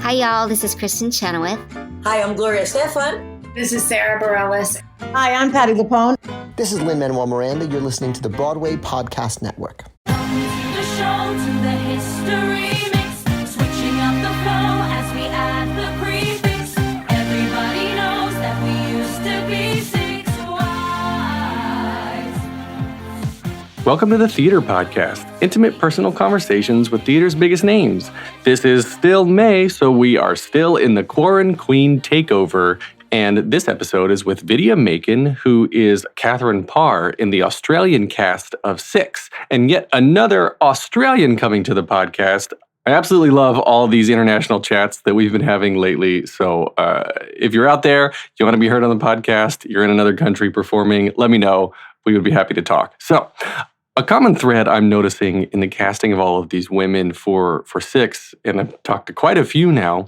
Hi, y'all. This is Kristen Chenoweth. Hi, I'm Gloria Stefan. This is Sarah Bareilles. Hi, I'm Patty Lapone. This is Lin-Manuel Miranda. You're listening to the Broadway Podcast Network. The show to the history mix, switching up the flow as we add the prefix. Everybody knows that we used to be 6 wise. Welcome to the Theater Podcast, intimate personal conversations with theater's biggest names. This is still May, so we are still in the Queen takeover. And this episode is with Vidya Makan, who is Catherine Parr in the Australian cast of Six, and yet another Australian coming to the podcast. I absolutely love all of these international chats that we've been having lately. So if you're out there, you want to be heard on the podcast, you're in another country performing, let me know. We would be happy to talk. So a common thread I'm noticing in the casting of all of these women for Six, and I've talked to quite a few now,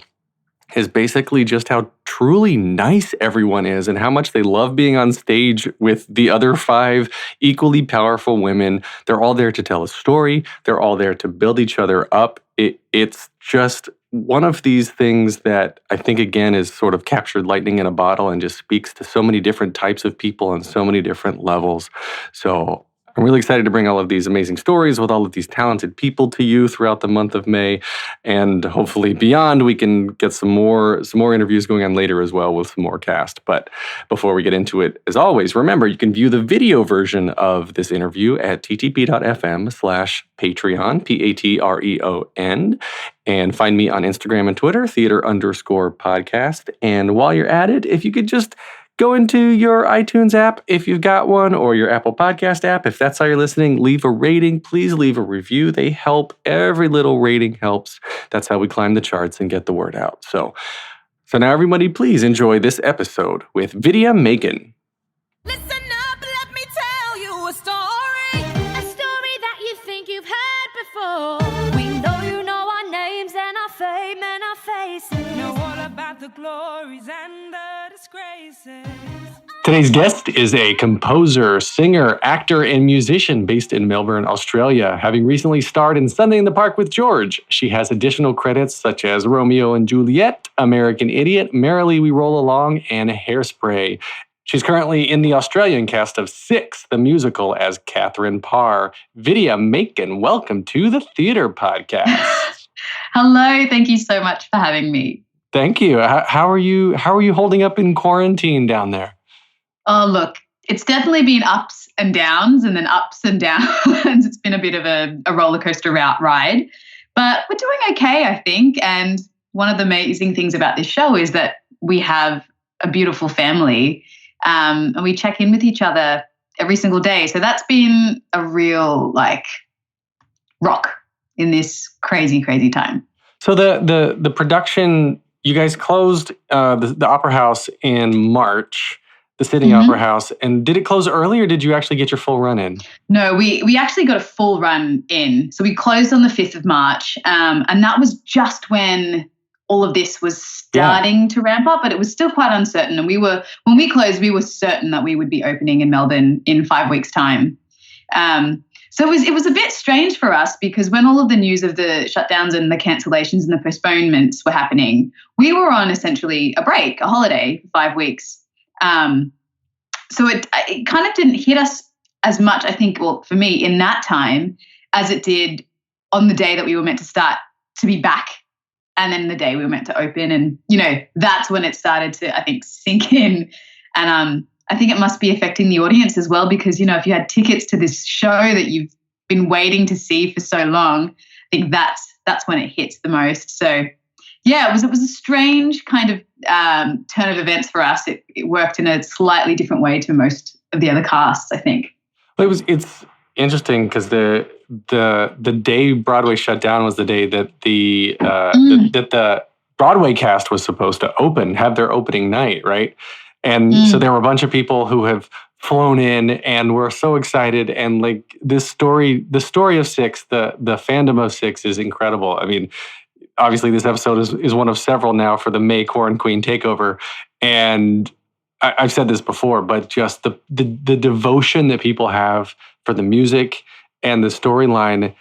is basically just how truly nice everyone is and how much they love being on stage with the other 5 equally powerful women. They're all there to tell a story. They're all there to build each other up. It's just one of these things that I think, again, is sort of captured lightning in a bottle and just speaks to so many different types of people on so many different levels. So I'm really excited to bring all of these amazing stories with all of these talented people to you throughout the month of May, and hopefully beyond, we can get some more interviews going on later as well with some more cast. But before we get into it, as always, remember you can view the video version of this interview at ttp.fm/Patreon, Patreon, and find me on Instagram and Twitter, theater_podcast. And while you're at it, if you could just go into your iTunes app, if you've got one, or your Apple Podcast app. If that's how you're listening, leave a rating. Please leave a review. They help. Every little rating helps. That's how we climb the charts and get the word out. So now everybody, please enjoy this episode with Vidya Makan. Listen up, let me tell you a story that you think you've heard before. We know you know our names and our fame and our faces. Know all about the glories and the disgraces. Today's guest is a composer, singer, actor, and musician based in Melbourne, Australia. Having recently starred in Sunday in the Park with George, she has additional credits such as Romeo and Juliet, American Idiot, Merrily, We Roll Along, and Hairspray. She's currently in the Australian cast of Six, the musical, as Catherine Parr. Vidya Makan, welcome to the Theater Podcast. Hello, thank you so much for having me. Thank you. How are you holding up in quarantine down there? Oh, look, it's definitely been ups and downs and then ups and downs. It's been a bit of a roller coaster ride, but we're doing okay, I think. And one of the amazing things about this show is that we have a beautiful family, and we check in with each other every single day. So that's been a real rock in this crazy, crazy time. So the production, you guys closed the Opera House in March. The Sydney Opera House. And did it close early, or did you actually get your full run in? No, we actually got a full run in. So we closed on the 5th of March. And that was just when all of this was starting to ramp up, but it was still quite uncertain. And when we closed, we were certain that we would be opening in Melbourne in 5 weeks' time. So it was a bit strange for us, because when all of the news of the shutdowns and the cancellations and the postponements were happening, we were on essentially a break, a holiday for 5 weeks. So it kind of didn't hit us as much, I think, well, for me in that time, as it did on the day that we were meant to start to be back, and then the day we were meant to open. And, that's when it started to, I think, sink in. And I think it must be affecting the audience as well, because, if you had tickets to this show that you've been waiting to see for so long, I think that's when it hits the most. So yeah, it was a strange kind of turn of events for us. It worked in a slightly different way to most of the other casts, I think. Well, it's interesting because the day Broadway shut down was the day that that the Broadway cast was supposed to have their opening night, right? And so there were a bunch of people who have flown in and were so excited. And the story of Six, the fandom of Six is incredible. I mean, obviously, this episode is one of several now for the May Queen takeover. And I've said this before, but just the devotion that people have for the music and the storyline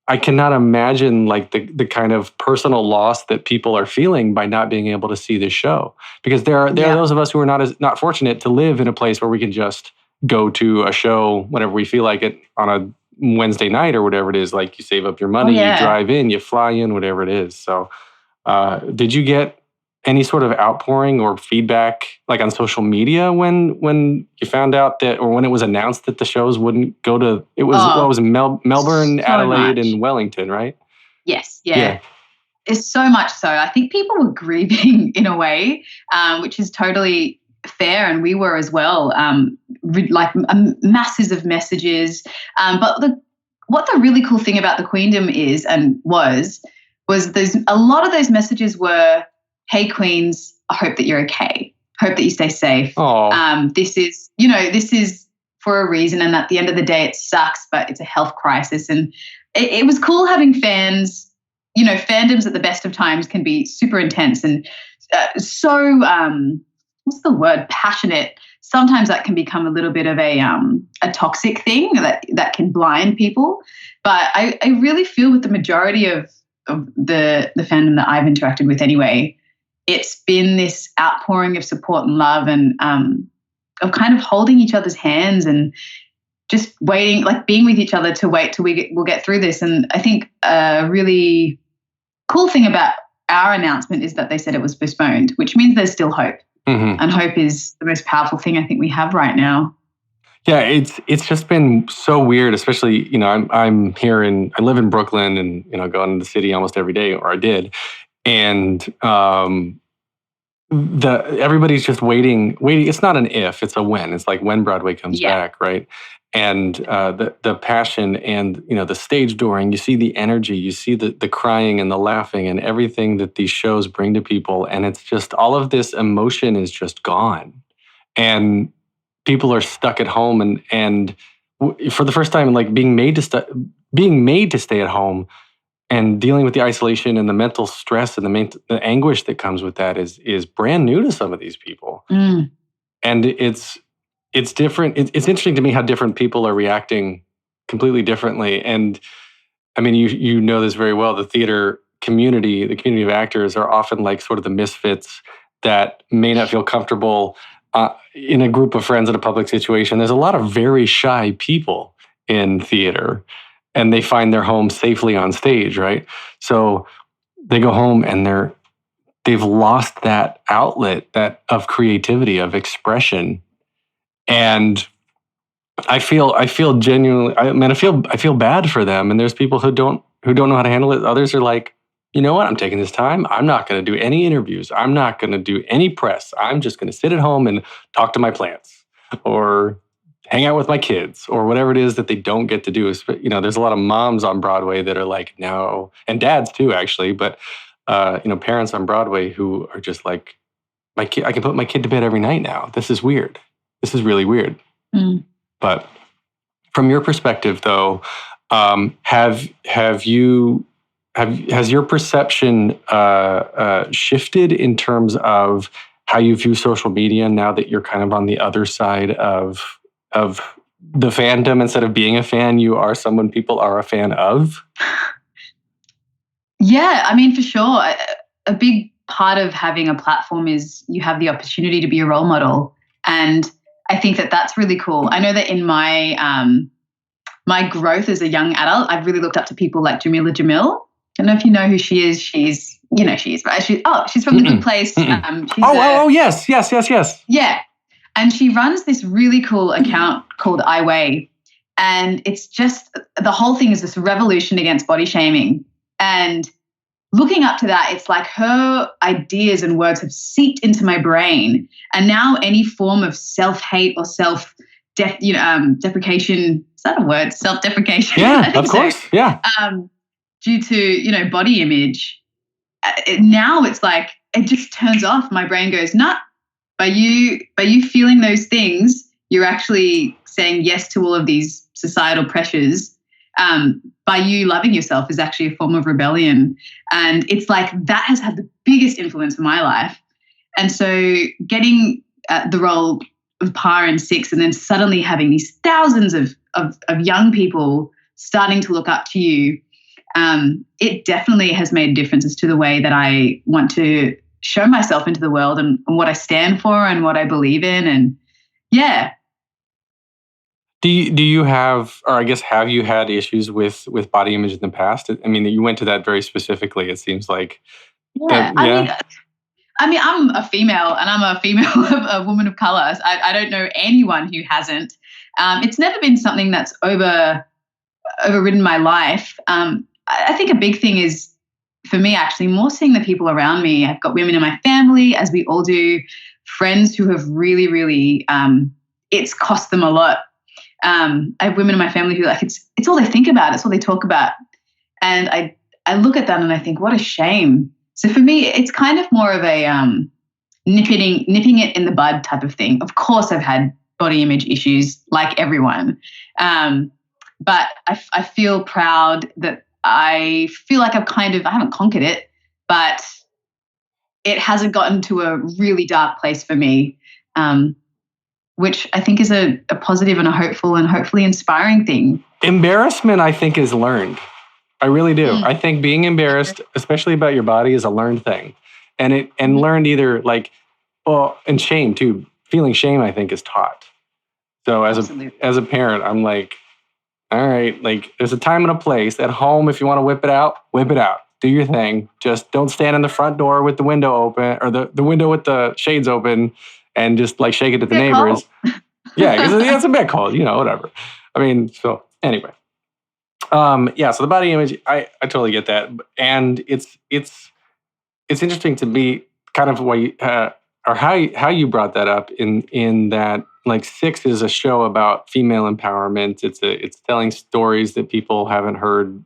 I cannot imagine like the kind of personal loss that people are feeling by not being able to see this show. Because there are those of us who are not fortunate to live in a place where we can just go to a show whenever we feel like it on a Wednesday night or whatever it is. Like you save up your money, you drive in, you fly in, whatever it is. So did you get any sort of outpouring or feedback like on social media when you found out that, or when it was announced that the shows wouldn't go to, it was Melbourne, so Adelaide, much. and Wellington, right? Yes, yeah. It's so much so. I think people were grieving in a way, which is totally fair, and we were as well. Masses of messages. But what the really cool thing about the Queendom is and was there's a lot of those messages were, hey, Queens, I hope that you're okay. Hope that you stay safe. This is for a reason. And at the end of the day, it sucks, but it's a health crisis. And it was cool having fans. You know, fandoms at the best of times can be super intense and so, what's the word? Passionate. Sometimes that can become a little bit of a toxic thing that can blind people. But I really feel with the majority of the fandom that I've interacted with anyway, it's been this outpouring of support and love and of kind of holding each other's hands and just waiting, like being with each other to wait till we'll get through this. And I think a really cool thing about our announcement is that they said it was postponed, which means there's still hope. Mm-hmm. And hope is the most powerful thing I think we have right now. Yeah, it's just been so weird, especially, you know, I'm here I live in Brooklyn and, you know, go into the city almost every day, or I did. And everybody's just waiting. It's not an if, it's a when. It's like when Broadway comes back, right? And the passion and, you know, the stage dooring, you see the energy, you see the crying and the laughing and everything that these shows bring to people. And it's just, all of this emotion is just gone. And people are stuck at home and for the first time, like being made to stay at home and dealing with the isolation and the mental stress and the anguish that comes with that is brand new to some of these people. And it's different. It's interesting to me how different people are reacting completely differently. And I mean, you know this very well. The theater community, the community of actors are often like sort of the misfits that may not feel comfortable in a group of friends in a public situation. There's a lot of very shy people in theater, and they find their home safely on stage, right? So they go home and they've lost that outlet of creativity, of expression. And I feel genuinely, I feel bad for them. And there's people who don't know how to handle it. Others are like, you know what? I'm taking this time. I'm not going to do any interviews. I'm not going to do any press. I'm just going to sit at home and talk to my plants or hang out with my kids or whatever it is that they don't get to do. You know, there's a lot of moms on Broadway that are like, no, and dads too, actually. But, you know, parents on Broadway who are just like, I can put my kid to bed every night now. This is weird. This is really weird. But from your perspective, though, has your perception shifted in terms of how you view social media now that you're kind of on the other side of the fandom? Instead of being a fan, you are someone people are a fan of? Yeah, I mean, for sure. A big part of having a platform is you have the opportunity to be a role model. And I think that that's really cool. I know that in my my growth as a young adult, I've really looked up to people like Jamila Jamil. I don't know if you know who she is. She's from The Good Place. Yes. Yeah. And she runs this really cool account called I Weigh. And it's just, the whole thing is this revolution against body shaming. And looking up to that, it's like her ideas and words have seeped into my brain. And now any form of self-hate or deprecation, is that a word? Self-deprecation? Yeah, of course. So. Yeah. Due to, you know, body image, now it's like, it just turns off. My brain goes, nah, by you feeling those things, you're actually saying yes to all of these societal pressures. By you loving yourself is actually a form of rebellion. And it's like, that has had the biggest influence in my life. And so getting the role of Parr in Six and then suddenly having these thousands of young people starting to look up to you, it definitely has made differences to the way that I want to show myself into the world and what I stand for and what I believe in. And yeah. Do you have, or I guess, have you had issues with body image in the past? I mean, you went to that very specifically, it seems like. Yeah. I mean, I'm a female and I'm a female, a woman of color. I don't know anyone who hasn't. It's never been something that's overridden my life. I think a big thing is, for me, actually, more seeing the people around me. I've got women in my family, as we all do, friends who have really, really, it's cost them a lot. I have women in my family who it's all they think about, it's all they talk about. And I look at that and I think, what a shame. So for me, it's kind of more of a nipping it in the bud type of thing. Of course, I've had body image issues like everyone. But I feel proud that I feel like I haven't conquered it, but it hasn't gotten to a really dark place for me, which I think is a positive and a hopeful and hopefully inspiring thing. Embarrassment, I think, is learned. I really do. I think being embarrassed, especially about your body, is a learned thing. And learned either and shame too. Feeling shame, I think, is taught. So as a parent, I'm like, all right, there's a time and a place. At home, if you want to whip it out, do your thing. Just don't stand in the front door with the window open, or the window with the shades open, and just shake it at the neighbors. Yeah, because it's a bit cold, whatever. I mean, so anyway. So the body image, I totally get that. And it's interesting to me kind of why or how you brought that up in that Six is a show about female empowerment. It's telling stories that people haven't heard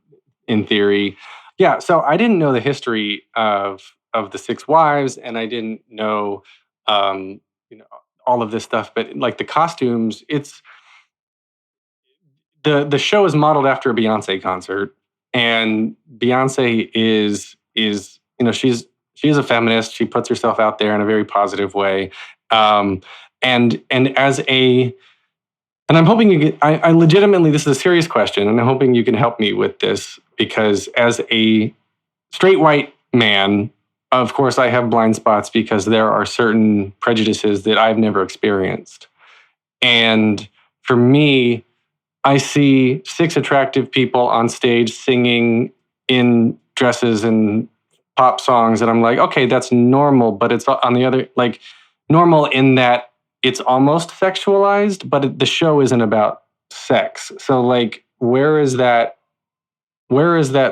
in theory. Yeah, so I didn't know the history of the Six Wives, and I didn't know all of this stuff. But the costumes, it's the show is modeled after a Beyonce concert, and Beyonce is she's a feminist. She puts herself out there in a very positive way. And I'm hoping I legitimately, this is a serious question, and I'm hoping you can help me with this, because as a straight white man, of course, I have blind spots because there are certain prejudices that I've never experienced. And for me, I see six attractive people on stage singing in dresses and pop songs, and I'm like, okay, that's normal, but it's on the other, normal in that it's almost sexualized, but the show isn't about sex. So where is that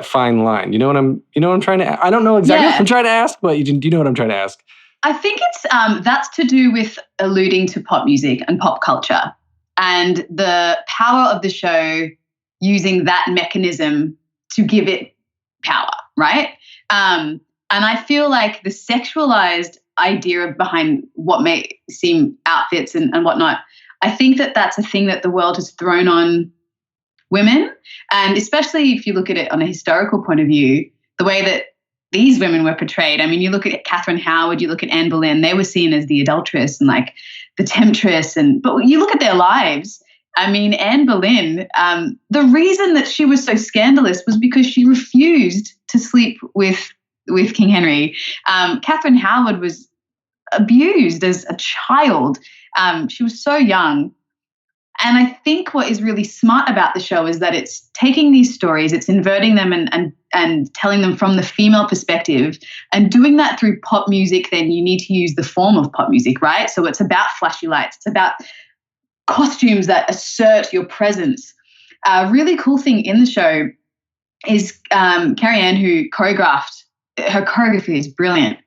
fine line? You know what I'm trying to, I don't know exactly what I'm trying to ask, but do you know what I'm trying to ask? I think it's, that's to do with alluding to pop music and pop culture and the power of the show using that mechanism to give it power, right? And I feel like the sexualized idea behind what may seem outfits and whatnot, I think that's a thing that the world has thrown on women. And especially if you look at it on a historical point of view, the way that these women were portrayed. I mean, you look at Catherine Howard, you look at Anne Boleyn, they were seen as the adulteress and the temptress. But you look at their lives. I mean, Anne Boleyn, the reason that she was so scandalous was because she refused to sleep with King Henry. Catherine Howard was abused as a child. She was so young. And I think what is really smart about the show is that it's taking these stories, it's inverting them and telling them from the female perspective, and doing that through pop music. Then you need to use the form of pop music, right? So it's about flashy lights. It's about costumes that assert your presence. A really cool thing in the show is Carrie Ann, who choreographed. Her choreography is brilliant.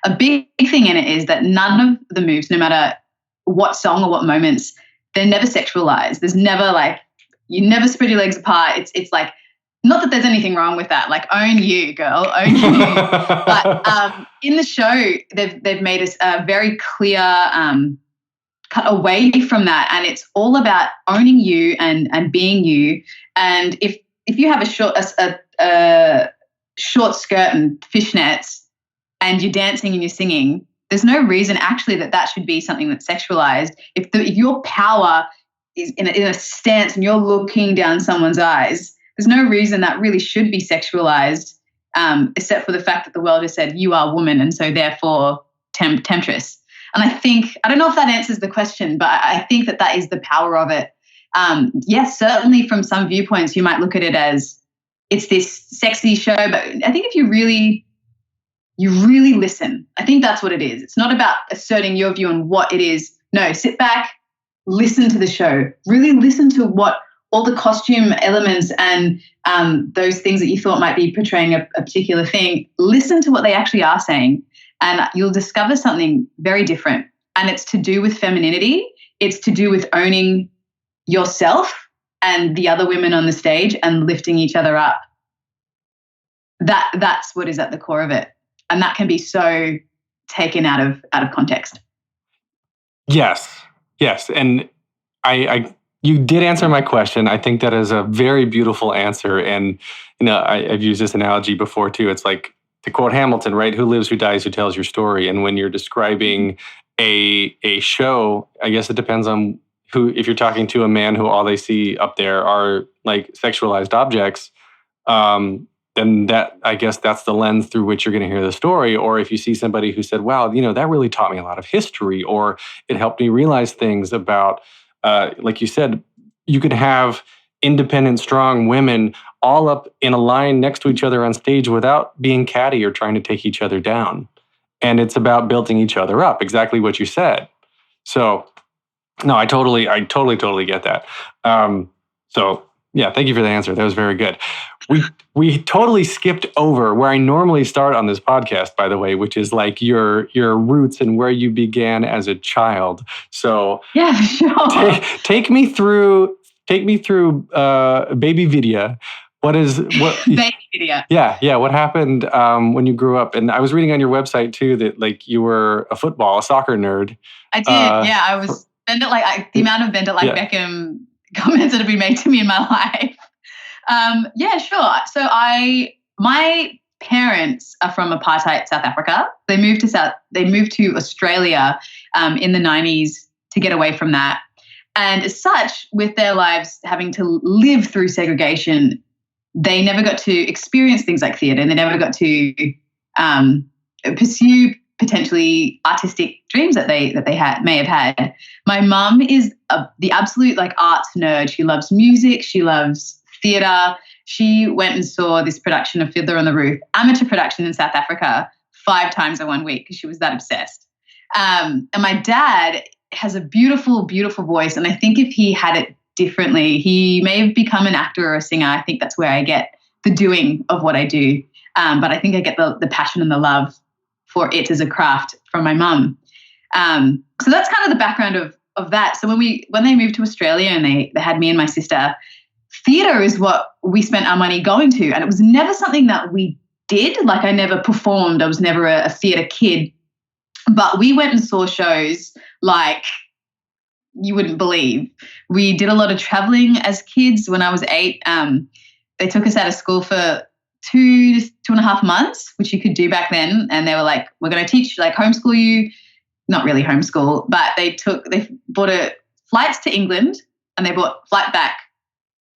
A big thing in it is that none of the moves, no matter what song or what moments, they're never sexualized. There's never you never spread your legs apart. It's not that there's anything wrong with that. Own you, girl, own you. But in the show, they've made us a very clear cut away from that, and it's all about owning you and being you. And if you have a short skirt and fishnets, and you're dancing and you're singing, there's no reason actually that should be something that's sexualized. If your power is in a stance and you're looking down someone's eyes, There's no reason that really should be sexualized, except for the fact that the world has said you are woman and so therefore temptress. And I don't know if that answers the question, but I think that is the power of it. Yes, certainly from some viewpoints, you might look at it as it's this sexy show, but I think if you really listen, I think that's what it is. It's not about asserting your view on what it is. No, sit back, listen to the show, really listen to what all the costume elements and those things that you thought might be portraying a particular thing, listen to what they actually are saying, and you'll discover something very different. And it's to do with femininity. It's to do with owning yourself and the other women on the stage and lifting each other up. That's what is at the core of it. And that can be so taken out of context. Yes. And you did answer my question. I think that is a very beautiful answer. And, I've used this analogy before too. It's like, to quote Hamilton, right? Who lives, who dies, who tells your story? And when you're describing a show, I guess it depends on who, if you're talking to a man who all they see up there are like sexualized objects, then I guess that's the lens through which you're going to hear the story. Or if you see somebody who said, wow, that really taught me a lot of history, or it helped me realize things about, like you said, you could have independent, strong women all up in a line next to each other on stage without being catty or trying to take each other down. And it's about building each other up, exactly what you said. So, no, I totally get that. So, yeah, thank you for the answer. That was very good. We totally skipped over where I normally start on this podcast, by the way, which is like your roots and where you began as a child. So, yeah, sure. Take me through baby Vidya. Baby Vidya? Yeah. What happened when you grew up? And I was reading on your website too that like you were a soccer nerd. I did. I was the amount of Bend It Like Beckham comments that have been made to me in my life. Yeah, sure. So my parents are from apartheid South Africa. They moved to Australia in the 90s to get away from that. And as such, with their lives having to live through segregation, they never got to experience things like theatre, and they never got to pursue potentially artistic dreams that they may have had. My mum is the absolute arts nerd. She loves music. She loves theatre. She went and saw this production of Fiddler on the Roof, amateur production in South Africa, 5 times in 1 week because she was that obsessed. And my dad has a beautiful, beautiful voice. And I think if he had it differently, he may have become an actor or a singer. I think that's where I get the doing of what I do. But I think I get the passion and the love for it as a craft from my mum. So that's kind of the background of that. So when they moved to Australia and they had me and my sister, theatre is what we spent our money going to. And it was never something that we did. Like, I never performed. I was never a theatre kid. But we went and saw shows like you wouldn't believe. We did a lot of traveling as kids. When I was 8, they took us out of school for 2.5 months, which you could do back then. And they were like, we're going to teach, homeschool you. Not really homeschool, but they bought flights to England and they bought flight back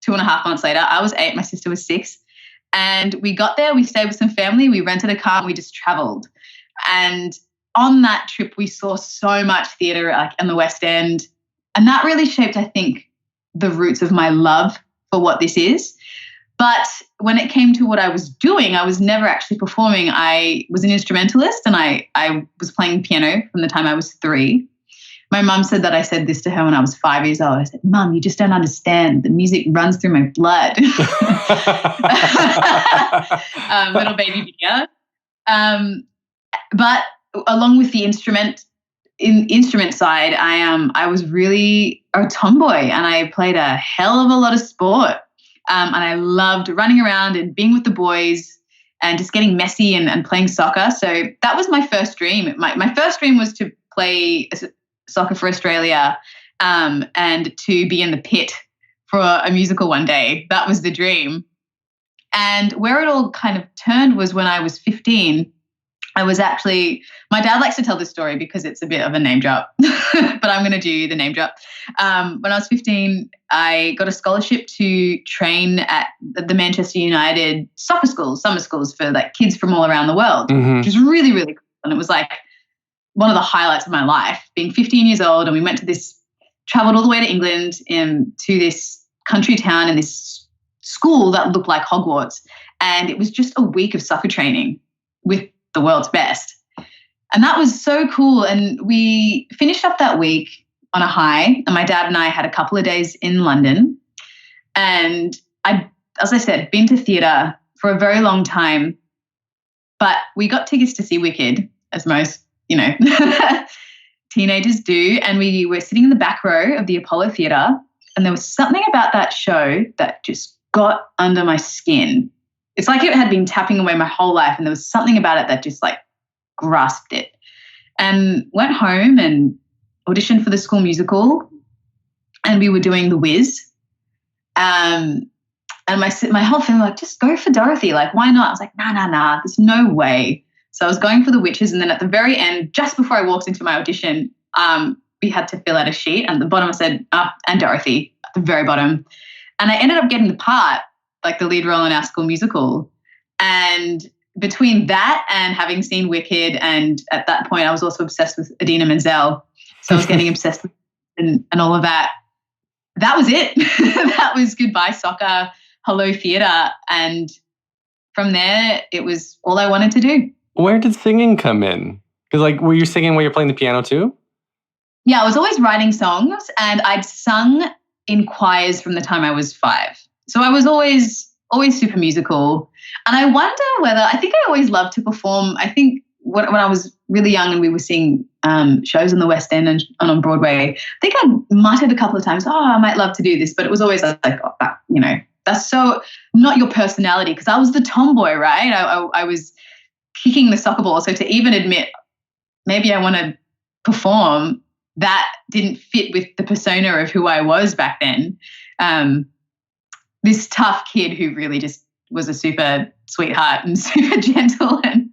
2.5 months later. I was 8, my sister was 6. And we got there, we stayed with some family, we rented a car and we just traveled. And on that trip, we saw so much theatre in the West End. And that really shaped, I think, the roots of my love for what this is. But when it came to what I was doing, I was never actually performing. I was an instrumentalist and I was playing piano from the time I was 3. My mum said that I said this to her when I was 5 years old. I said, Mum, you just don't understand. The music runs through my blood. Little baby Vidya. But along with the instrument side, I was really a tomboy and I played a hell of a lot of sport. And I loved running around and being with the boys and just getting messy and playing soccer. So that was my first dream. My first dream was to play soccer for Australia and to be in the pit for a musical one day. That was the dream. And where it all kind of turned was when I was 15. I was actually, my dad likes to tell this story because it's a bit of a name drop, but I'm going to do the name drop. When I was 15, I got a scholarship to train at the Manchester United soccer schools, summer schools for like kids from all around the world, which was really, really cool. And it was like one of the highlights of my life, being 15 years old. And we went to traveled all the way to England to this country town in this school that looked like Hogwarts. And it was just a week of soccer training with the world's best. And that was so cool. And we finished up that week on a high. And my dad and I had a couple of days in London. And as I said, been to theatre for a very long time. But we got tickets to see Wicked, as most, teenagers do. And we were sitting in the back row of the Apollo Theatre. And there was something about that show that just got under my skin. It's like it had been tapping away my whole life, and there was something about it that just like grasped it. And went home and auditioned for the school musical, and we were doing The Wiz. And my whole family like, just go for Dorothy. Like, why not? I was like, nah. There's no way. So I was going for the witches, and then at the very end, just before I walked into my audition, we had to fill out a sheet. And at the bottom I said, and Dorothy at the very bottom. And I ended up getting the part, like the lead role in our school musical. And between that and having seen Wicked, and at that point I was also obsessed with Idina Menzel. So I was getting obsessed with and all of that. That was it. That was goodbye soccer, hello theatre. And from there, it was all I wanted to do. Where did singing come in? Because like, were you singing while you're playing the piano too? Yeah, I was always writing songs, and I'd sung in choirs from the time I was 5. So I was always super musical. And I wonder whether, I think I always loved to perform. I think when I was really young and we were seeing shows in the West End and on Broadway, I think I muttered a couple of times, I might love to do this. But it was always like, that's so not your personality, because I was the tomboy, right? I was kicking the soccer ball. So to even admit, maybe I want to perform, that didn't fit with the persona of who I was back then. This tough kid who really just was a super sweetheart and super gentle. And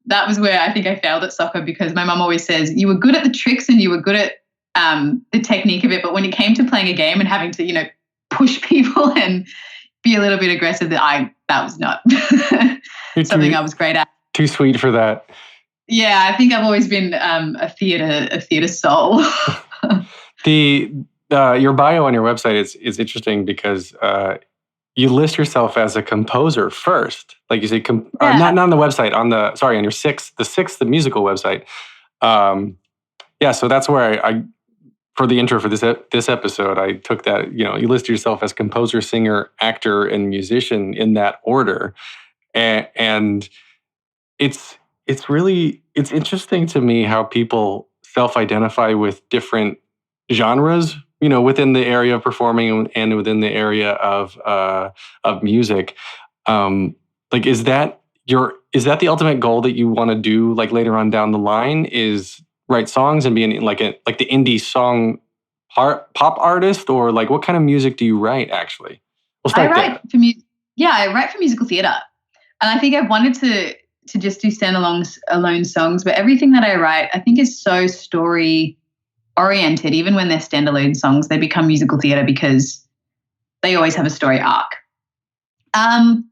that was where I think I failed at soccer, because my mum always says, you were good at the tricks and you were good at the technique of it. But when it came to playing a game and having to, push people and be a little bit aggressive, that was not something I was great at. Too sweet for that. Yeah, I think I've always been a theatre soul. Your bio on your website is interesting because you list yourself as a composer first, like you say, not on the website, on your the musical website. So that's where I for the intro for this episode, I took that. You list yourself as composer, singer, actor, and musician in that order, and it's interesting to me how people self-identify with different genres, within the area of performing and within the area of music. Is that the ultimate goal that you want to do, like later on down the line, is write songs and be like the indie song pop artist, or like what kind of music do you write actually? I write for musical theatre. And I think I've wanted to just do standalone songs, but everything that I write, I think, is so story oriented. Even when they're standalone songs, they become musical theatre because they always have a story arc. I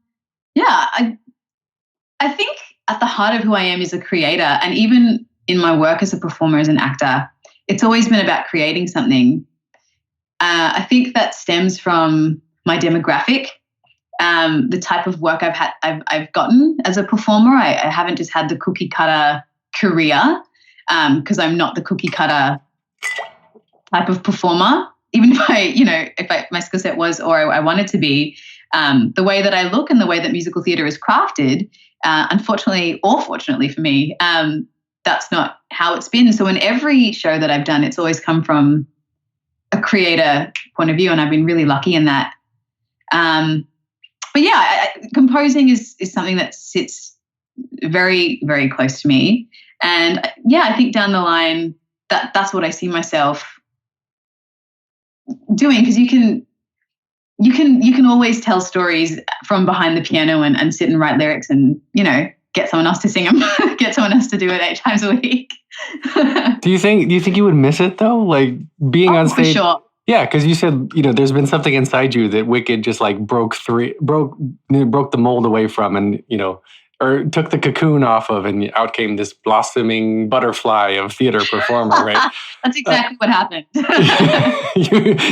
think at the heart of who I am is a creator, and even in my work as a performer, as an actor, it's always been about creating something. I think that stems from my demographic. The type of work I've gotten as a performer. I haven't just had the cookie cutter career, because I'm not the cookie cutter type of performer. Even if my skill set was, or I wanted to be, the way that I look and the way that musical theatre is crafted, unfortunately or fortunately for me, that's not how it's been. So in every show that I've done, it's always come from a creator point of view, and I've been really lucky in that. But composing is something that sits very, very close to me. And I think down the line that's what I see myself doing, because you can always tell stories from behind the piano and sit and write lyrics and, get someone else to sing them, get someone else to do it 8 times a week. Do you think you would miss it though? Like being on stage? For sure. Yeah, because you said, there's been something inside you that Wicked just like broke the mold away from, and or took the cocoon off of, and out came this blossoming butterfly of theater performer, right? That's exactly what happened.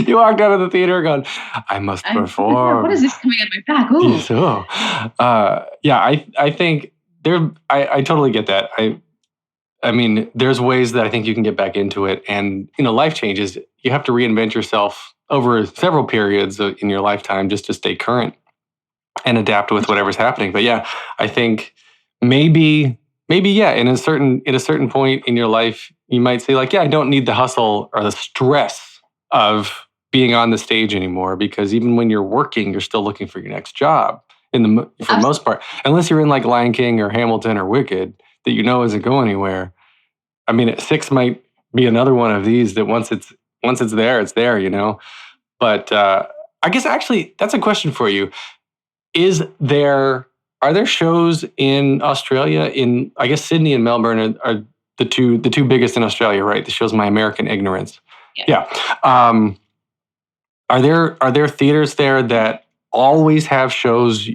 you walked out of the theater going, I must perform. What is this coming out my back? Ooh. So, I think I totally get that. I mean, there's ways that I think you can get back into it, and life changes. You have to reinvent yourself over several periods in your lifetime just to stay current and adapt with whatever's happening. But yeah, I think maybe in a certain point in your life, you might say like, yeah, I don't need the hustle or the stress of being on the stage anymore, because even when you're working, you're still looking for your next job for the most part, unless you're in like Lion King or Hamilton or Wicked that isn't going anywhere. I mean, 6 might be another one of these that once it's there, it's there, But I guess actually that's a question for you. Are there shows in Australia? In I guess Sydney and Melbourne are the two biggest in Australia, right? The shows My American Ignorance. Yeah. Are there theaters there that always have shows?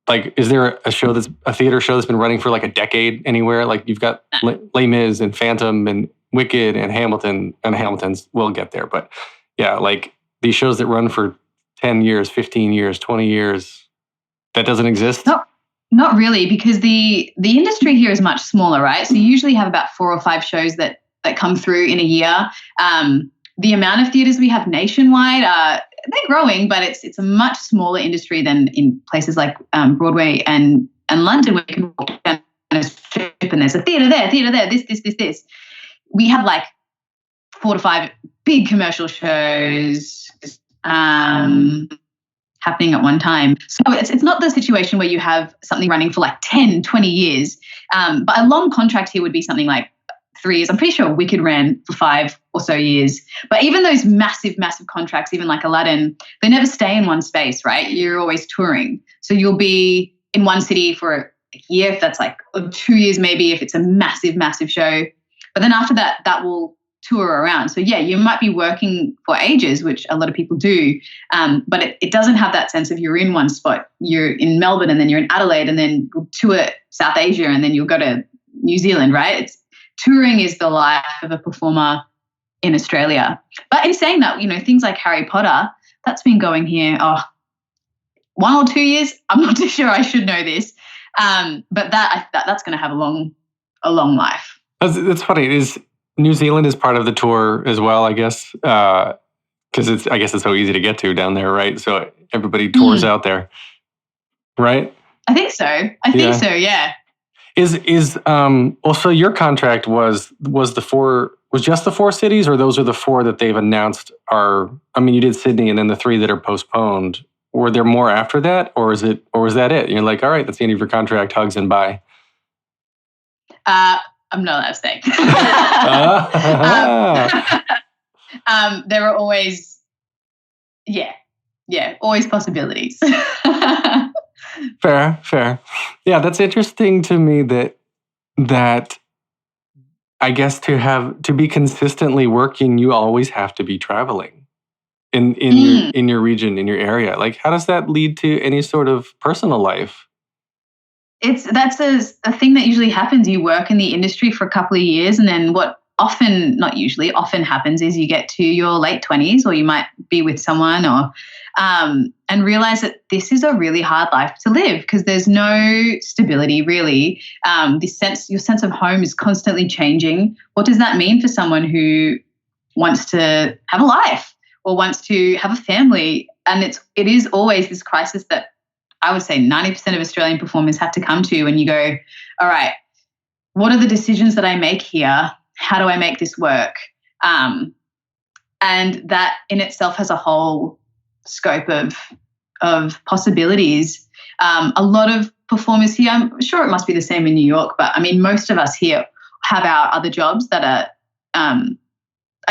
Like, is there a theater show that's been running for like a decade anywhere? Like you've got Les Mis and Phantom and Wicked and Hamilton, and Hamilton's will get there, but yeah, like these shows that run for 10 years, 15 years, 20 years. That doesn't exist? Not really, because the industry here is much smaller, right? So you usually have about 4 or 5 shows that come through in a year. The amount of theaters we have nationwide, they're growing, but it's a much smaller industry than in places like Broadway and London, where you can walk down a strip and there's a theater there, this. We have like 4 to 5 big commercial shows happening at one time. So it's not the situation where you have something running for like 10, 20 years. But a long contract here would be something like 3 years. I'm pretty sure Wicked ran for 5 or so years. But even those massive, massive contracts, even like Aladdin, they never stay in one space, right? You're always touring. So you'll be in one city for a year, if that's like 2 years maybe, if it's a massive, massive show. But then after that, that will tour around. So yeah, you might be working for ages, which a lot of people do, but it doesn't have that sense of you're in one spot. You're in Melbourne and then you're in Adelaide and then you'll tour South Asia and then you'll go to New Zealand, right? Touring is the life of a performer in Australia. But in saying that, things like Harry Potter, that's been going here 1 or 2 years. I'm not too sure, I should know this, but that's going to have a long life. That's funny. New Zealand is part of the tour as well, I guess, because I guess it's so easy to get to down there, right? So everybody tours out there, right? I think so. I think so. Yeah. So your contract was just the 4 cities, or those are the 4 that they've announced are? I mean, you did Sydney and then the 3 that are postponed. Were there more after that, or was that it? You're like, all right, that's the end of your contract. Hugs and bye. I'm not allowed to say. There are always, always possibilities. Fair. Yeah, that's interesting to me that I guess to be consistently working, you always have to be traveling in your region, in your area. Like, how does that lead to any sort of personal life? That's a thing that usually happens. You work in the industry for a couple of years, and then what often happens is you get to your late 20s, or you might be with someone, or and realize that this is a really hard life to live because there's no stability really. Your sense of home is constantly changing. What does that mean for someone who wants to have a life or wants to have a family? And it is always this crisis that I would say 90% of Australian performers have to come to when you go, all right, what are the decisions that I make here? How do I make this work? And that in itself has a whole scope of possibilities. A lot of performers here, I'm sure it must be the same in New York, but I mean, most of us here have our other jobs that are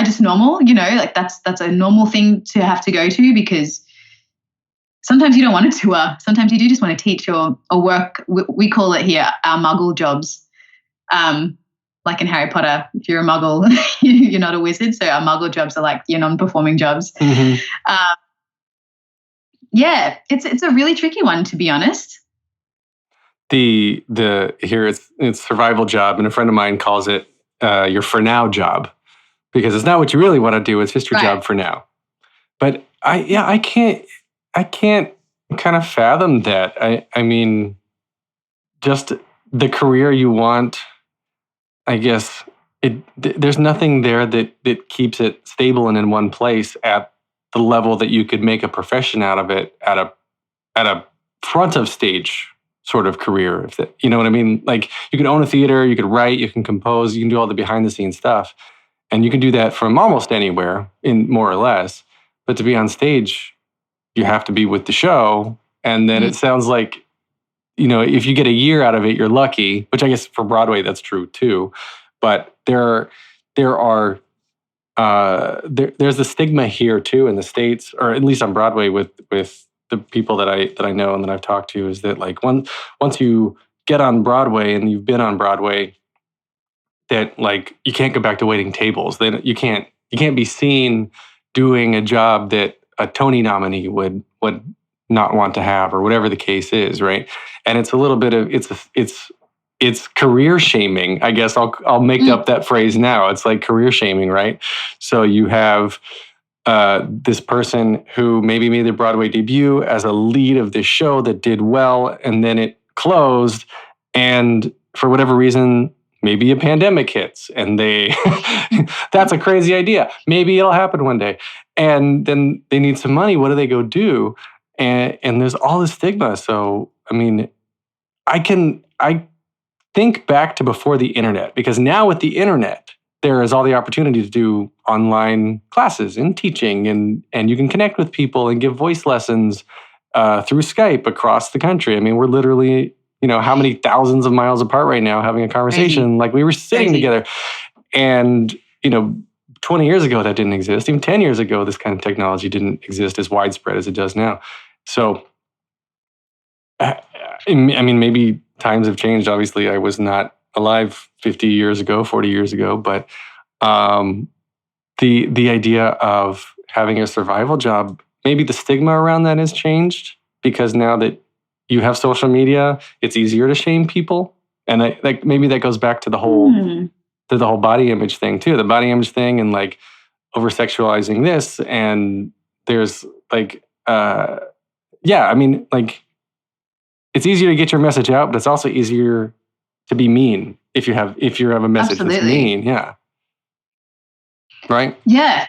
just normal, like that's a normal thing to have to go to because sometimes you don't want to tour. Sometimes you do just want to teach or work. We call it here our muggle jobs. Like in Harry Potter, if you're a muggle, you're not a wizard. So our muggle jobs are like your non-performing jobs. Mm-hmm. Yeah, it's a really tricky one, to be honest. The here it's survival job, and a friend of mine calls it your for now job, because it's not what you really want to do. It's just your job for now. But I can't kind of fathom that. I mean, just the career you want. I guess there's nothing there that keeps it stable and in one place at the level that you could make a profession out of it at a front of stage sort of career. If that, you know what I mean? Like, you can own a theater, you could write, you can compose, you can do all the behind the scenes stuff, and you can do that from almost anywhere, in more or less. But to be on stage, you have to be with the show, and then it sounds like, you know, if you get a year out of it, you're lucky. Which I guess for Broadway that's true too. But there's the stigma here too in the States, or at least on Broadway with the people that I know and that I've talked to, is that like once you get on Broadway and you've been on Broadway, that like you can't go back to waiting tables. Then you can't be seen doing a job that a Tony nominee would not want to have, or whatever the case is, right? And it's a little bit of it's career shaming. I guess I'll make up that phrase now. It's like career shaming, right? So you have this person who maybe made their Broadway debut as a lead of this show that did well, and then it closed, and for whatever reason, maybe a pandemic hits, and they that's a crazy idea. Maybe it'll happen one day, and then they need some money. What do they go do? And there's all this stigma. So I mean, I think back to before the internet, because now with the internet, there is all the opportunity to do online classes and teaching, and you can connect with people and give voice lessons through Skype across the country. I mean, we're literally, you know, how many thousands of miles apart right now having a conversation like we were sitting together. And, you know, 20 years ago, that didn't exist. Even 10 years ago, this kind of technology didn't exist as widespread as it does now. So, I mean, maybe times have changed. Obviously, I was not alive 50 years ago, 40 years ago, but the idea of having a survival job, maybe the stigma around that has changed, because now that you have social media, it's easier to shame people. And like maybe that goes back to the whole body image thing too, the body image thing, and like over sexualizing this. And there's like, I mean, like, it's easier to get your message out, but it's also easier to be mean if you have a message that's mean. Yeah. Right? Yeah,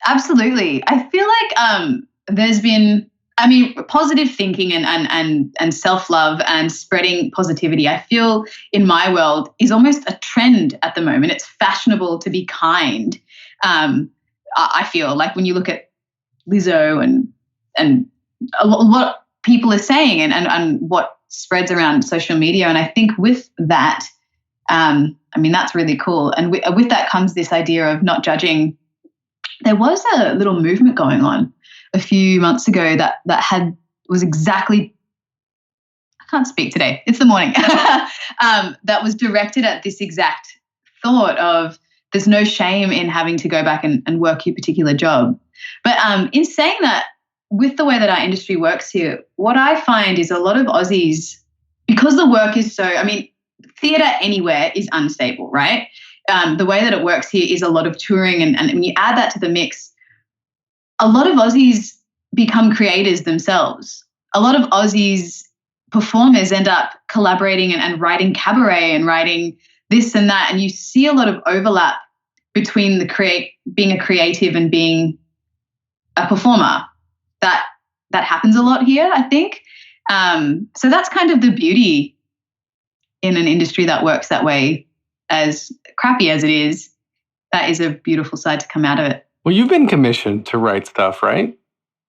absolutely. I feel like there's been, I mean, positive thinking and self-love and spreading positivity, I feel in my world is almost a trend at the moment. It's fashionable to be kind. I feel like when you look at Lizzo and what people are saying and what spreads around social media. And I think with that, I mean, that's really cool. And with that comes this idea of not judging. There was a little movement going on a few months ago that was exactly, I can't speak today, it's the morning, that was directed at this exact thought of there's no shame in having to go back and work your particular job. But in saying that, with the way that our industry works here, what I find is a lot of Aussies, because the work is so, I mean, theatre anywhere is unstable, right? The way that it works here is a lot of touring, and when you add that to the mix, a lot of Aussies become creators themselves. A lot of Aussies performers end up collaborating and writing cabaret and writing this and that, and you see a lot of overlap between being a creative and being a performer. That happens a lot here, I think. So that's kind of the beauty in an industry that works that way. As crappy as it is, that is a beautiful side to come out of it. Well, you've been commissioned to write stuff, right?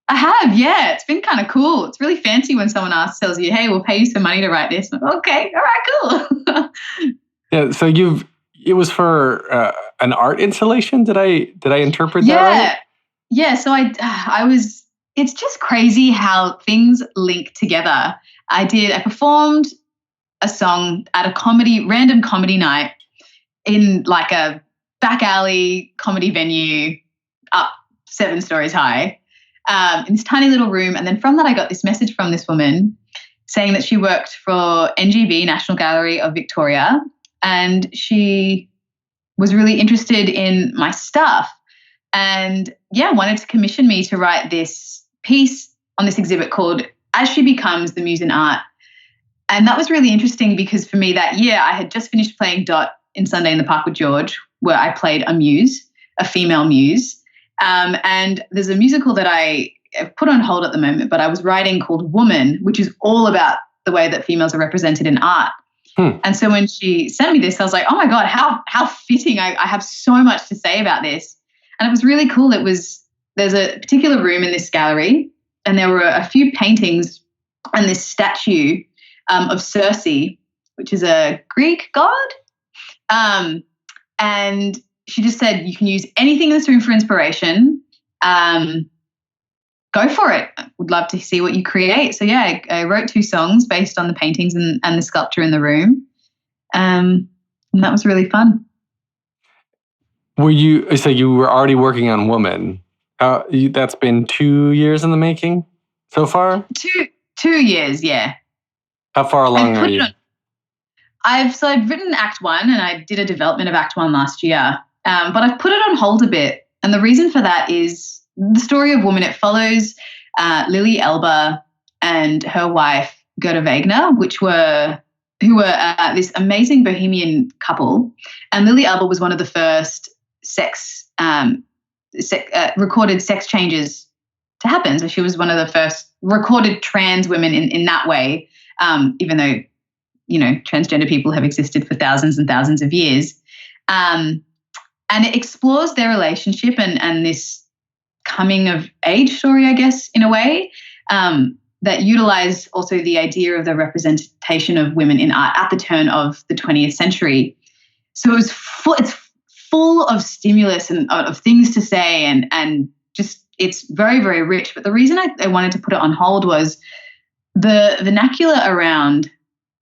I have, yeah. It's been kind of cool. It's really fancy when someone tells you, hey, we'll pay you some money to write this. I'm like, okay, all right, cool. Yeah, so it was for an art installation. Did I interpret that right? Yeah, so I was it's just crazy how things link together. I performed a song at a random comedy night in like a back alley comedy venue up 7 stories high, in this tiny little room. And then from that, I got this message from this woman saying that she worked for NGV, National Gallery of Victoria, and she was really interested in my stuff and wanted to commission me to write this piece on this exhibit called As She Becomes, the Muse in Art. And that was really interesting because for me that year, I had just finished playing Dot in Sunday in the Park with George, where I played a muse, a female muse. And there's a musical that I have put on hold at the moment, but I was writing called Woman, which is all about the way that females are represented in art. And so when she sent me this, I was like, oh my God, how fitting. I have so much to say about this. And it was really cool. There's a particular room in this gallery, and there were a few paintings and this statue of Circe, which is a Greek god. And she just said, you can use anything in this room for inspiration. Go for it. Would love to see what you create. So I wrote 2 songs based on the paintings and the sculpture in the room. And that was really fun. So you were already working on Woman. That's been 2 years in the making so far? 2 years, yeah. How far along are you? I've written Act 1 and I did a development of Act 1 last year. But I've put it on hold a bit. And the reason for that is the story of Woman. It follows Lili, Elbe and her wife, Gerda Wegener, who were this amazing bohemian couple. And Lili Elbe was one of the first recorded sex changes to happen. So she was one of the first recorded trans women in that way, even though, transgender people have existed for thousands and thousands of years. And it explores their relationship and this coming of age story, I guess, in a way, that utilize also the idea of the representation of women in art at the turn of the 20th century. So it's full of stimulus and of things to say and just it's very, very rich. But the reason I wanted to put it on hold was the vernacular around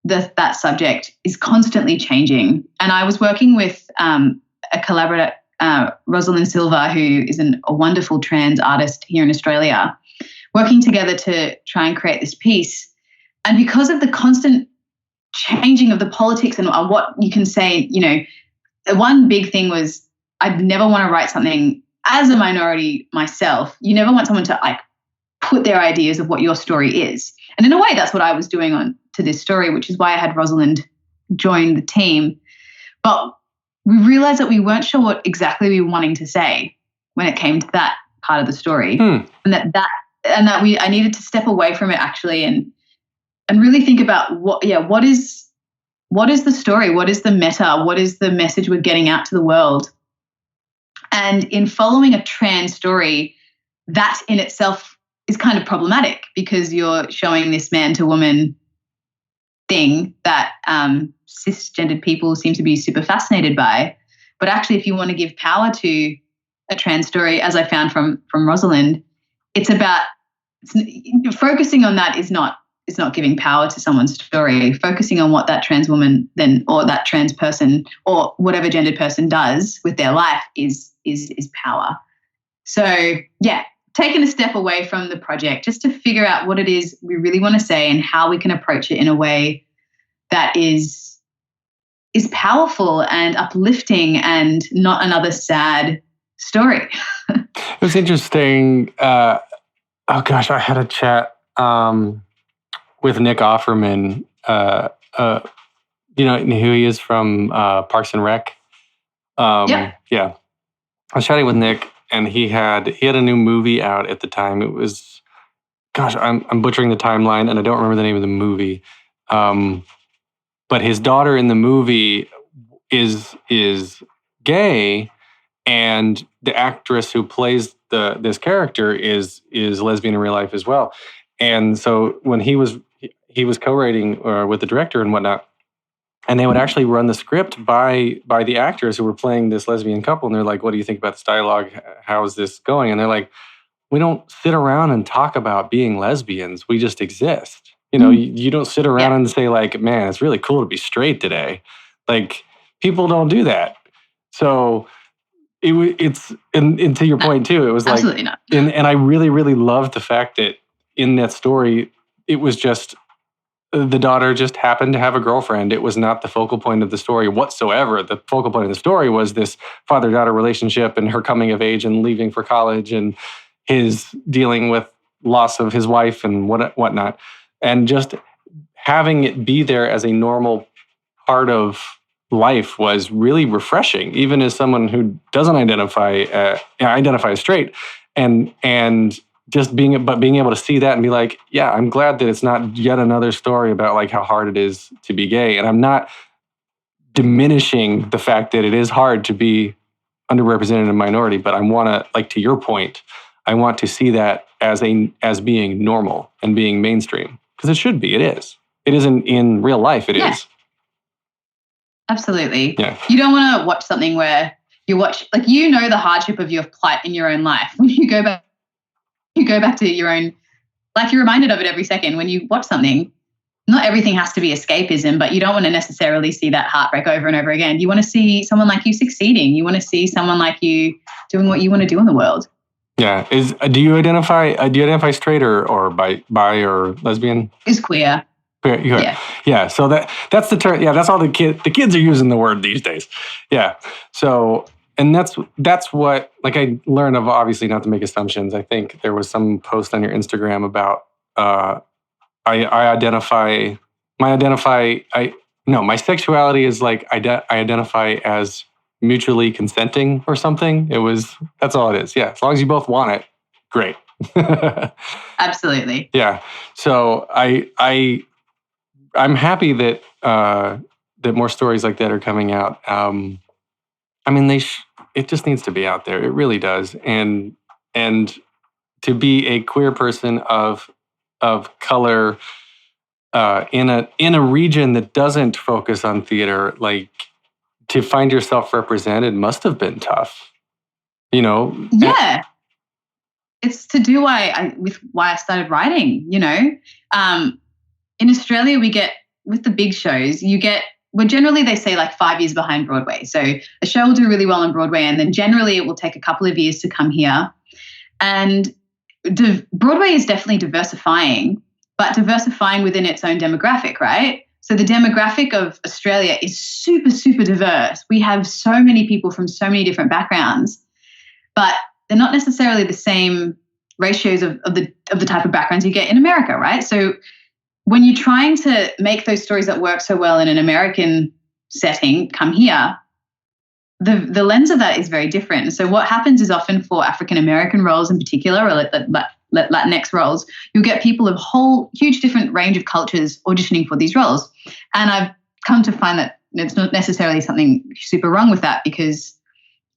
that subject is constantly changing. And I was working with a collaborator, Rosalind Silva, who is a wonderful trans artist here in Australia, working together to try and create this piece. And because of the constant changing of the politics and what you can say, one big thing was I'd never want to write something as a minority myself. You never want someone to put their ideas of what your story is. And in a way, that's what I was doing to this story, which is why I had Rosalind join the team. But we realized that we weren't sure what exactly we were wanting to say when it came to that part of the story. And I needed to step away from it actually and really think about what is the story? What is the meta? What is the message we're getting out to the world? And in following a trans story, that in itself is kind of problematic because you're showing this man to woman thing that cisgendered people seem to be super fascinated by. But actually, if you want to give power to a trans story, as I found from Rosalind, it's focusing on that is not giving power to someone's story. Focusing on what that trans woman then, or that trans person, or whatever gendered person does with their life is power. So taking a step away from the project just to figure out what it is we really want to say and how we can approach it in a way that is powerful and uplifting and not another sad story. It was interesting. I had a chat with Nick Offerman, who he is from Parks and Rec. Yeah. I was chatting with Nick, and he had a new movie out at the time. It was, I'm butchering the timeline, and I don't remember the name of the movie. But his daughter in the movie is gay, and the actress who plays this character is lesbian in real life as well. And so when he was co-writing with the director and whatnot, and they would actually run the script by the actors who were playing this lesbian couple, and they're like, "What do you think about this dialogue? How is this going?" And they're like, sit around and talk about being lesbians. We just exist. You know, you don't sit around and say like, man, it's really cool to be straight today. Like, people don't do that. So it's to your point too, it was like, absolutely not. And I really, really loved the fact that in that story, it was just, the daughter just happened to have a girlfriend. It was not the focal point of the story whatsoever. The focal point of the story was this father-daughter relationship and her coming of age and leaving for college and his dealing with loss of his wife and whatnot. And just having it be there as a normal part of life was really refreshing, even as someone who doesn't identify as straight, and just being able to see that and be like, yeah, I'm glad that it's not yet another story about like how hard it is to be gay. And I'm not diminishing the fact that it is hard to be underrepresented and minority, but I want to, like, to your point, I want to see that as being normal and being mainstream, because it should be. It is. It isn't in real life. It is. Absolutely. Yeah. You don't want to watch something where you watch, like, you know, the hardship of your plight in your own life. When you go back to your own, like, you're reminded of it every second when you watch something. Not everything has to be escapism, but you don't want to necessarily see that heartbreak over and over again. You want to see someone like you succeeding. You want to see someone like you doing what you want to do in the world. Yeah. Do you identify straight or bi or lesbian? Is queer. Yeah. So that's the term. Yeah, that's all the kids are using the word these days. Yeah. So, and that's what, like, I learned of, obviously not to make assumptions. I think there was some post on your Instagram about my sexuality is like I identify as mutually consenting or something. That's all it is. Yeah. As long as you both want it, great. Absolutely. Yeah. So I'm happy that that more stories like that are coming out. I mean, it just needs to be out there. It really does. And to be a queer person of color in a region that doesn't focus on theater, like, to find yourself represented must have been tough. You know? Yeah. It's to do why I started writing, you know. In Australia, we get, with the big shows, generally they say like 5 years behind Broadway. So a show will do really well on Broadway, and then generally it will take a couple of years to come here. And Broadway is definitely diversifying, but diversifying within its own demographic, right? So the demographic of Australia is super, super diverse. We have so many people from so many different backgrounds, but they're not necessarily the same ratios of the type of backgrounds you get in America, right? So when you're trying to make those stories that work so well in an American setting come here, the lens of that is very different. So what happens is often for African-American roles in particular, or Latinx roles, you'll get people of huge different range of cultures auditioning for these roles. And I've come to find that it's not necessarily something super wrong with that, because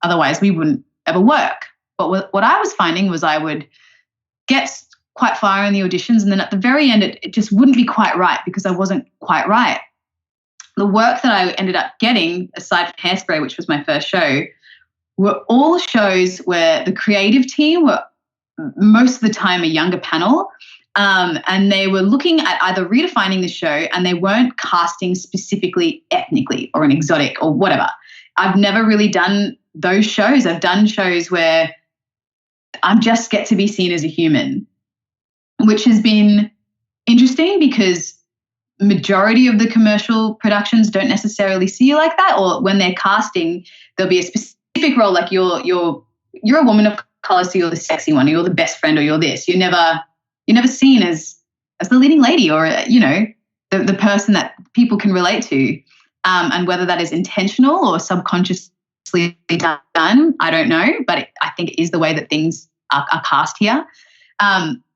otherwise we wouldn't ever work. But what I was finding was I would get quite far in the auditions, and then at the very end, it just wouldn't be quite right because I wasn't quite right. The work that I ended up getting, aside from Hairspray, which was my first show, were all shows where the creative team were most of the time a younger panel, and they were looking at either redefining the show, and they weren't casting specifically ethnically or an exotic or whatever. I've never really done those shows. I've done shows where I just get to be seen as a human, which has been interesting because majority of the commercial productions don't necessarily see you like that, or when they're casting, there'll be a specific role, like you're a woman of color, so you're the sexy one, or you're the best friend, or you're this. You're never seen as the leading lady, or the person that people can relate to, and whether that is intentional or subconsciously done, I don't know, but I think it is the way that things are cast here.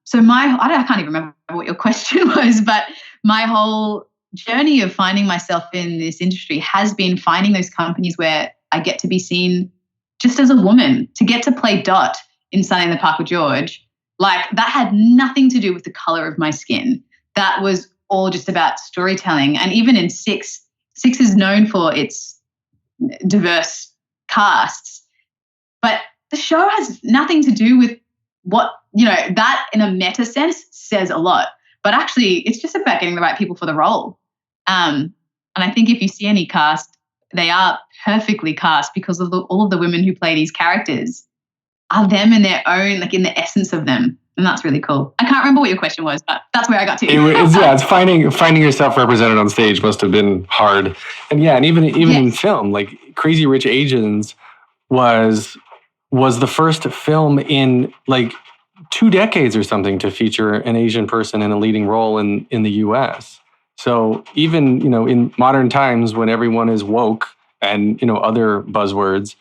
So I can't even remember what your question was, but my whole journey of finding myself in this industry has been finding those companies where I get to be seen just as a woman. To get to play Dot in Sunday in the Park with George, like, that had nothing to do with the color of my skin. That was all just about storytelling. And even in Six is known for its diverse casts, but the show has nothing to do with what that in a meta sense says a lot. But actually, it's just about getting the right people for the role. And I think if you see any cast, they are perfectly cast because of all of the women who play these characters are them in their own, like in the essence of them. And that's really cool. I can't remember what your question was, but that's where I got to. It's finding yourself represented on stage must have been hard. And yeah, and even in film, like Crazy Rich Asians was the first film in like 2 decades or something to feature an Asian person in a leading role in the US. So even, in modern times when everyone is woke and, other buzzwords,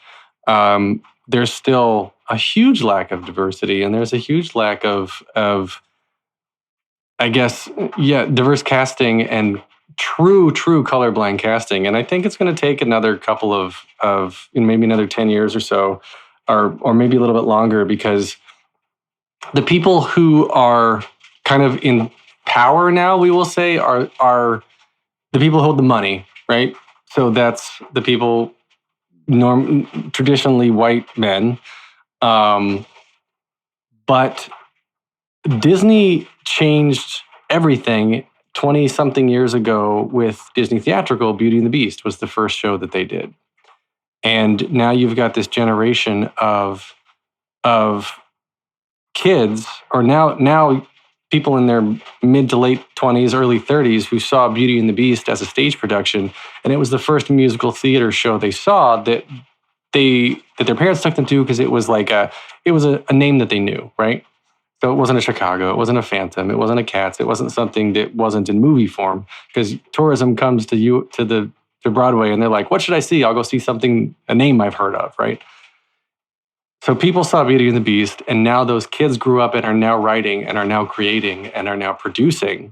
there's still a huge lack of diversity, and there's a huge lack of I guess, diverse casting and true colorblind casting. And I think it's going to take another couple of maybe another 10 years or so, or maybe a little bit longer, because the people who are kind of in power now, we will say, are the people who hold the money, right? So that's the people, traditionally white men. But Disney changed everything 20-something years ago with Disney theatrical. Beauty and the Beast was the first show that they did. And now you've got this generation of kids, or now people in their mid to late 20s, early 30s, who saw Beauty and the Beast as a stage production, and it was the first musical theater show they saw that their parents took them to because it was a name that they knew, right? So it wasn't a Chicago, it wasn't a Phantom, it wasn't a Cats, it wasn't something that wasn't in movie form, because tourism comes to Broadway and they're like, what should I see? I'll go see something, a name I've heard of, right? So people saw Beauty and the Beast, and now those kids grew up and are now writing and are now creating and are now producing.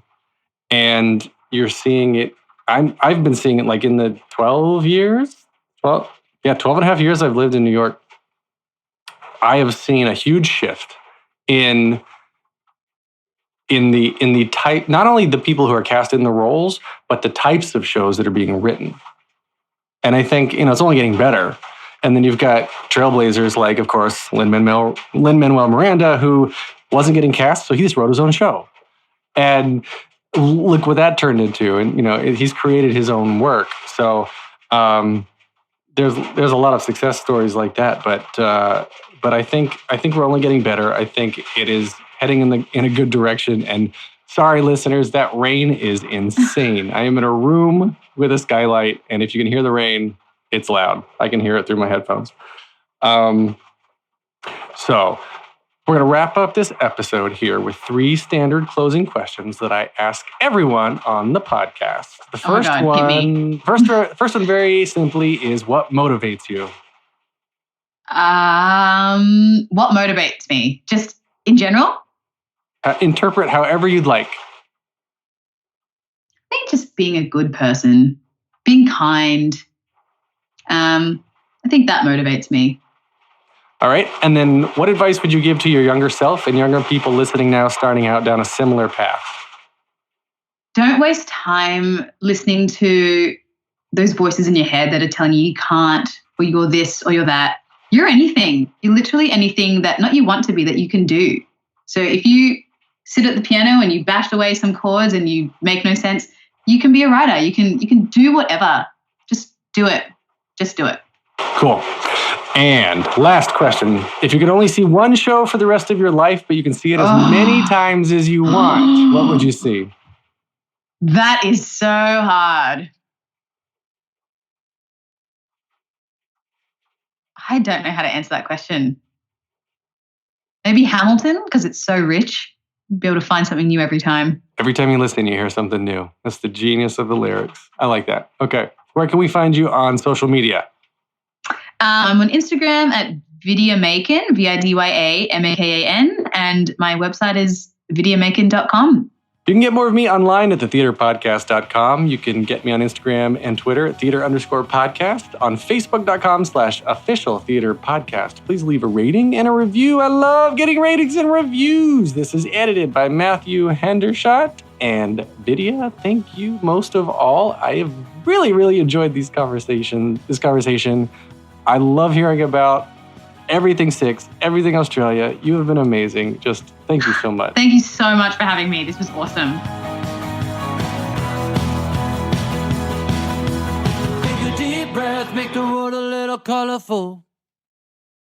And you're seeing it, I've been seeing it like in the 12 and a half years I've lived in New York. I have seen a huge shift in the type, not only the people who are cast in the roles, but the types of shows that are being written. And I think, it's only getting better. And then you've got trailblazers like, of course, Lin-Manuel Miranda, who wasn't getting cast, so he just wrote his own show. And look what that turned into. And, he's created his own work. So there's a lot of success stories like that. But I think we're only getting better. I think it is heading in a good direction. And sorry, listeners, that rain is insane. I am in a room with a skylight, and if you can hear the rain, it's loud. I can hear it through my headphones. So we're going to wrap up this episode here with 3 standard closing questions that I ask everyone on the podcast. The first first one very simply is, what motivates you? What motivates me? Just in general? Interpret however you'd like. I think just being a good person, being kind. I think that motivates me. All right. And then what advice would you give to your younger self and younger people listening now, starting out down a similar path? Don't waste time listening to those voices in your head that are telling you can't, or you're this, or you're that. You're anything. You're literally anything that not you want to be, that you can do. So if you sit at the piano and you bash away some chords and you make no sense, you can be a writer. You can do whatever. Just do it. Just do it. Cool. And last question. If you could only see one show for the rest of your life, but you can see it as many times as you want, what would you see? That is so hard. I don't know how to answer that question. Maybe Hamilton, because it's so rich. Be able to find something new every time. Every time you listen, you hear something new. That's the genius of the lyrics. I like that. Okay. Where can we find you on social media? I'm on Instagram at Vidya Makan, VIDYAMAKAN, and my website is vidyamakan.com. You can get more of me online at thetheaterpodcast.com. You can get me on Instagram and Twitter at theater_podcast, on facebook.com/officialtheaterpodcast. Please leave a rating and a review. I love getting ratings and reviews. This is edited by Matthew Hendershot and Vidya. Thank you most of all. I have really, really enjoyed this conversation. I love hearing about everything Six, everything Australia. You have been amazing. Just thank you so much. Thank you so much for having me. This was awesome. Take a deep breath, make the world a little colorful.